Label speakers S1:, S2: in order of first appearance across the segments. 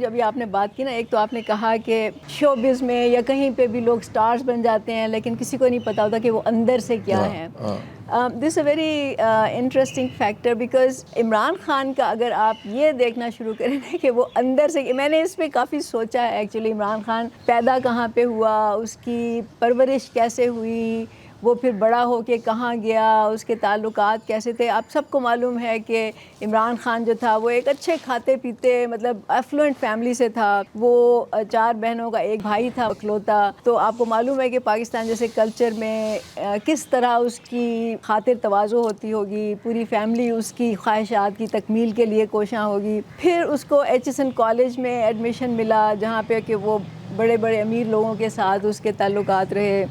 S1: جو ابھی آپ نے بات کی نا، ایک تو آپ نے کہا کہ شو بز میں یا کہیں پہ بھی لوگ سٹارز بن جاتے ہیں لیکن کسی کو نہیں پتا ہوتا کہ وہ اندر سے کیا ہے. This a very interesting factor because Imran Khan کا اگر آپ یہ دیکھنا شروع کریں کہ وہ اندر سے، میں نے اس پہ کافی سوچا ہے ایکچولی. عمران خان پیدا کہاں پہ ہوا، اس کی پرورش کیسے ہوئی، وہ پھر بڑا ہو کے کہاں گیا، اس کے تعلقات کیسے تھے. آپ سب کو معلوم ہے کہ عمران خان جو تھا وہ ایک اچھے کھاتے پیتے مطلب ایفلوئنٹ فیملی سے تھا. وہ 4 بہنوں کا ایک بھائی تھا اکلوتا. تو آپ کو معلوم ہے کہ پاکستان جیسے کلچر میں کس طرح اس کی خاطر تواضع ہوتی ہوگی، پوری فیملی اس کی خواہشات کی تکمیل کے لیے کوشاں ہوگی. پھر اس کو ایچ ایس این کالج میں ایڈمیشن ملا جہاں پہ کہ وہ بڑے بڑے امیر لوگوں کے ساتھ اس کے تعلقات رہے.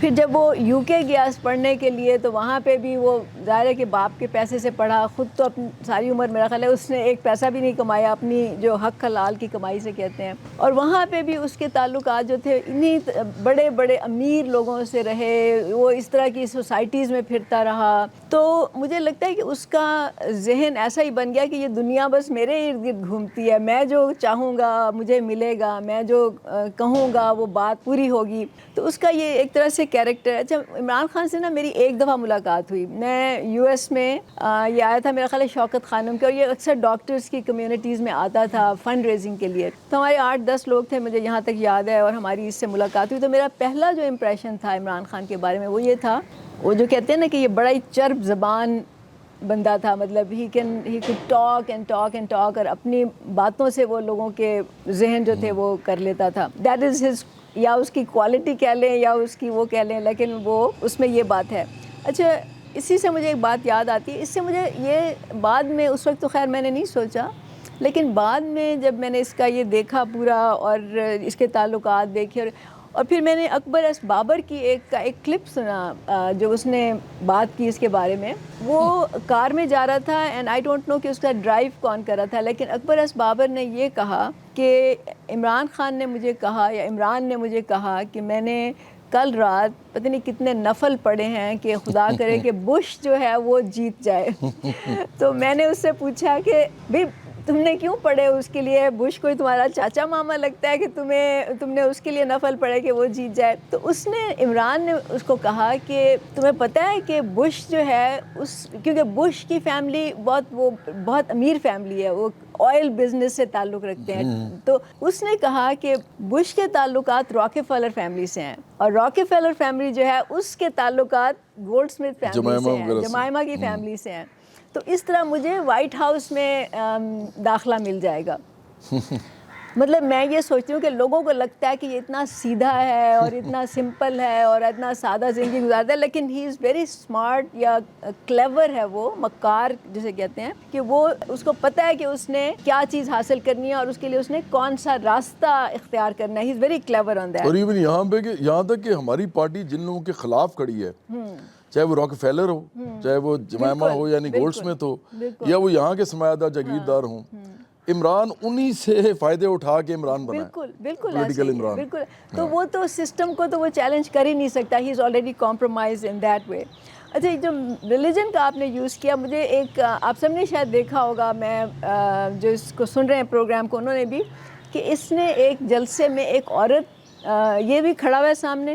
S1: پھر جب وہ یو کے گیا پڑھنے کے لیے تو وہاں پہ بھی وہ ظاہر ہے کہ باپ کے پیسے سے پڑھا. خود تو اپنی ساری عمر میرا خیال ہے اس نے ایک پیسہ بھی نہیں کمایا، اپنی جو حق حلال کی کمائی سے کہتے ہیں. اور وہاں پہ بھی اس کے تعلقات جو تھے انہی بڑے بڑے امیر لوگوں سے رہے. وہ اس طرح کی سوسائٹیز میں پھرتا رہا. تو مجھے لگتا ہے کہ اس کا ذہن ایسا ہی بن گیا کہ یہ دنیا بس میرے ارد گرد گھومتی ہے، میں جو چاہوں گا مجھے ملے گا، میں جو کہوں گا وہ بات پوری ہوگی. تو اس کا یہ ایک طرح سے کیریکٹر. اچھا، عمران خان سے نا میری ایک دفعہ ملاقات ہوئی. میں یو ایس میں یہ آیا تھا میرا خیال ہے شوکت خانم کے، اور یہ اکثر ڈاکٹرز کی کمیونٹیز میں آتا تھا فنڈ ریزنگ کے لیے. تو ہمارے 8-10 لوگ تھے، مجھے یہاں تک یاد ہے، اور ہماری اس سے ملاقات ہوئی. تو میرا پہلا جو امپریشن تھا عمران خان کے بارے میں وہ یہ تھا، وہ جو کہتے ہیں نا کہ یہ بڑا ہی چرب زبان بندہ تھا. مطلب ہی could talk and talk and talk، اور اپنی باتوں سے وہ لوگوں کے ذہن جو تھے وہ کر لیتا تھا. دیٹ از ہز، یا اس کی کوالٹی کہہ لیں یا اس کی وہ کہہ لیں، لیکن وہ اس میں یہ بات ہے. اچھا، اسی سے مجھے ایک بات یاد آتی ہے. اس سے مجھے یہ بعد میں، اس وقت تو خیر میں نے نہیں سوچا، لیکن بعد میں جب میں نے اس کا یہ دیکھا پورا اور اس کے تعلقات دیکھے، اور پھر میں نے اکبر ایس بابر کی ایک کلپ سنا جو اس نے بات کی اس کے بارے میں. وہ کار میں جا رہا تھا اینڈ آئی ڈونٹ نو کہ اس کا ڈرائیو کون کر رہا تھا، لیکن اکبر ایس بابر نے یہ کہا کہ عمران خان نے مجھے کہا یا عمران نے مجھے کہا کہ میں نے کل رات پتہ نہیں کتنے نفل پڑھے ہیں کہ خدا کرے کہ بش جو ہے وہ جیت جائے. تو میں نے اس سے پوچھا کہ بھئی تم نے کیوں پڑھے اس کے لیے؟ بش کوئی تمہارا چاچا ماما لگتا ہے کہ تم نے اس کے لیے نفل پڑھے کہ وہ جیت جائے؟ تو اس نے، عمران نے اس کو کہا کہ تمہیں پتہ ہے کہ بش جو ہے کیونکہ بش کی فیملی بہت امیر فیملی ہے، وہ آئل بزنس سے تعلق رکھتے ہیں. تو اس نے کہا کہ بش کے تعلقات راکے فیلر فیملی سے ہیں، اور راکے فیلر فیملی جو ہے اس کے تعلقات گولڈ سمتھ فیملی سے ہیں، جمائمہ کی فیملی سے ہیں. تو اس طرح مجھے وائٹ ہاؤس میں داخلہ مل جائے گا. مطلب میں یہ سوچتی ہوں کہ لوگوں کو لگتا ہے کہ یہ اتنا سیدھا ہے اور اتنا سمپل ہے اور اتنا سادہ زندگی گزارتا ہے، لیکن ہی از ویری اسمارٹ یا کلیور ہے، وہ مکار جسے کہتے ہیں، کہ وہ اس کو پتہ ہے کہ اس نے کیا چیز حاصل کرنی ہے اور اس کے لیے اس نے کون سا راستہ اختیار کرنا ہے. He is very clever on that.
S2: اور ایون یہاں تک کہ ہماری پارٹی جن لوگوں کے خلاف کھڑی ہے، چاہے وہ راک فیلر ہو، چاہے وہ جمائمہ ہو یعنی گولڈ سمتھ ہو، یا وہ یہاں کے سرمایہ دار جاگیردار ہوں، عمران انہی سے فائدے اٹھا کے عمران بنا ہے.
S1: بالکل
S2: پولیٹیکل عمران.
S1: بالکل. تو وہ تو سسٹم کو تو وہ چیلنج کر ہی نہیں سکتا. He is already compromise in that way. اچھا، جو ریلیجن کا آپ نے یوز کیا، مجھے ایک، آپ سب نے شاید دیکھا ہوگا، میں جو اس کو سن رہے ہیں پروگرام کو، انہوں نے بھی، کہ اس نے ایک جلسے میں ایک عورت، یہ بھی کھڑا ہوا ہے سامنے،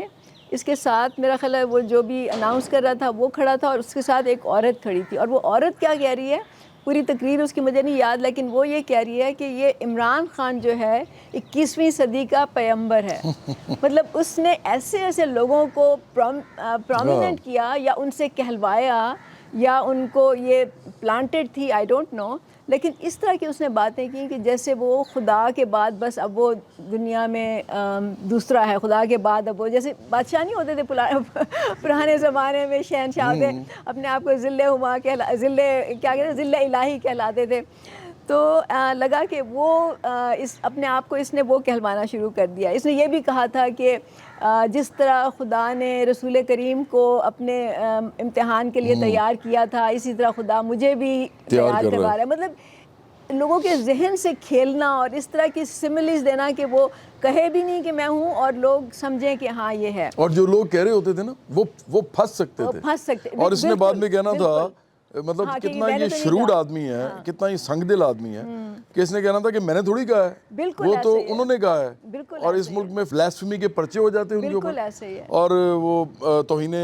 S1: اس کے ساتھ میرا خیال ہے وہ جو بھی اناؤنس کر رہا تھا وہ کھڑا تھا، اور اس کے ساتھ ایک عورت کھڑی تھی. اور وہ عورت کیا کہہ رہی ہے، پوری تقریر اس کی مجھے نہیں یاد، لیکن وہ یہ کہہ رہی ہے کہ یہ عمران خان جو ہے 21ویں صدی کا پیغمبر ہے. مطلب اس نے ایسے ایسے لوگوں کو پرومیننٹ کیا یا ان سے کہلوایا یا ان کو یہ پلانٹڈ تھی، آئی ڈونٹ نو، لیکن اس طرح کی اس نے باتیں کی کہ جیسے وہ خدا کے بعد بس اب وہ دنیا میں دوسرا ہے. خدا کے بعد اب وہ جیسے بادشاہ نہیں ہوتے تھے پرانے زمانے میں، شہنشاہ تھے، اپنے آپ کو ذل ہما ذل الہی کہلاتے تھے. تو لگا کہ وہ اپنے آپ کو اس نے وہ کہلوانا شروع کر دیا. اس نے یہ بھی کہا تھا کہ جس طرح خدا نے رسول کریم کو اپنے امتحان کے لیے تیار کیا تھا، اسی طرح خدا مجھے بھی تیار کروا رہا ہے. مطلب لوگوں کے ذہن سے کھیلنا اور اس طرح کی سملیز دینا کہ وہ کہے بھی نہیں کہ میں ہوں اور لوگ سمجھیں کہ ہاں یہ ہے.
S2: اور جو لوگ کہہ رہے ہوتے تھے نا وہ پھنس سکتے تھے. اور اس نے بعد میں کہنا تھا مطلب
S1: ہاں، کہ
S2: کتنا
S1: میں نے
S2: یہ
S1: تو نہیں
S2: شروڈ
S1: کہا۔
S2: آدمی ہے، کتنا یہ سنگ دل آدمی ہے کہ اس نے کہنا تھا کہ میں نے تھوڑی کہا ہے،
S1: بالکل
S2: وہ تو
S1: ایسے ہی ہے۔
S2: انہوں نے کہا ہے،
S1: بالکل
S2: اور اس
S1: ایسے ہی
S2: ملک میں بلاسفیمی کے پرچے ہو جاتے ہیں ان کے
S1: بالکل
S2: اوپر،
S1: ایسے ہی ہے۔
S2: اور وہ توہین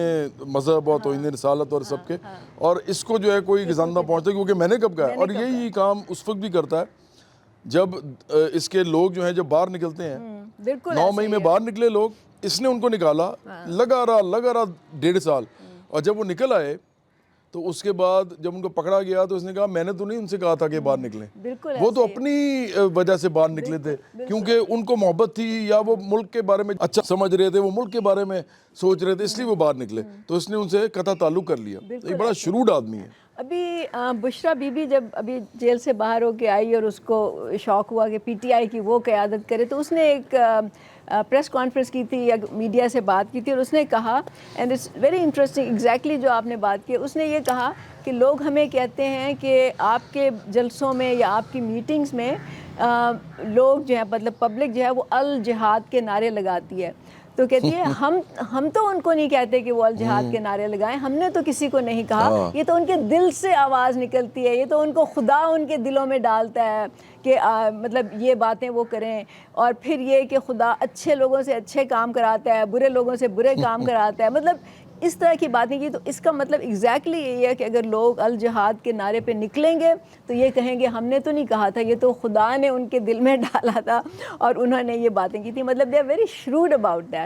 S2: مذہب اور توہین رسالت اور سب کے، اور اس کو جو ہے کوئی گزاندہ پہنچتا ہے کیونکہ میں نے کب کہا ہے، اور یہی کام اس وقت بھی کرتا ہے جب اس کے لوگ جو ہیں جب باہر نکلتے ہیں،
S1: بالکل
S2: 9 مئی میں باہر نکلے لوگ، اس نے ان کو نکالا، لگا رہا 1.5 سال، اور جب وہ نکل آئے تو اس کے بعد جب ان کو پکڑا گیا تو اس نے کہا میں نے تو نہیں ان سے کہا تھا کہ باہر نکلیں،
S1: بالکل
S2: وہ تو
S1: ایسے ہی ہے۔
S2: اپنی وجہ سے باہر نکلے تھے، کیونکہ ان کو محبت تھی یا وہ ملک کے بارے میں اچھا سمجھ رہے تھے، وہ ملک کے بارے میں سوچ رہے تھے، اس لیے وہ باہر نکلے، تو اس نے ان سے قطع تعلق کر لیا۔ یہ بڑا شرود آدمی ہے۔
S1: ابھی بشرا بی بی جب ابھی جیل سے باہر ہو کے آئی اور اس کو شوق ہوا کہ پی ٹی آئی کی وہ قیادت کرے، تو اس نے ایک پریس کانفرنس کی تھی یا میڈیا سے بات کی تھی، اور اس نے کہا، and it's very interesting exactly جو آپ نے بات کی، اس نے یہ کہا کہ لوگ ہمیں کہتے ہیں کہ آپ کے جلسوں میں یا آپ کی میٹنگز میں لوگ جو ہے مطلب پبلک جو ہے وہ الجہاد کے نعرے لگاتی ہے، تو کہتی ہے ہم تو ان کو نہیں کہتے کہ وہ الجہاد کے نعرے لگائیں، ہم نے تو کسی کو نہیں کہا، یہ تو ان کے دل سے آواز نکلتی ہے، یہ تو ان کو خدا ان کے دلوں میں ڈالتا ہے کہ مطلب یہ باتیں وہ کریں، اور پھر یہ کہ خدا اچھے لوگوں سے اچھے کام کراتا ہے، برے لوگوں سے برے کام کراتا ہے، مطلب اس طرح کی باتیں کی۔ تو اس کا مطلب ایگزیکٹلی یہی ہے کہ اگر لوگ الجہاد کے نعرے پہ نکلیں گے تو یہ کہیں گے ہم نے تو نہیں کہا تھا، یہ تو خدا نے ان کے دل میں ڈالا تھا اور انہوں نے یہ باتیں کی تھی، مطلب they are very shrewd about that.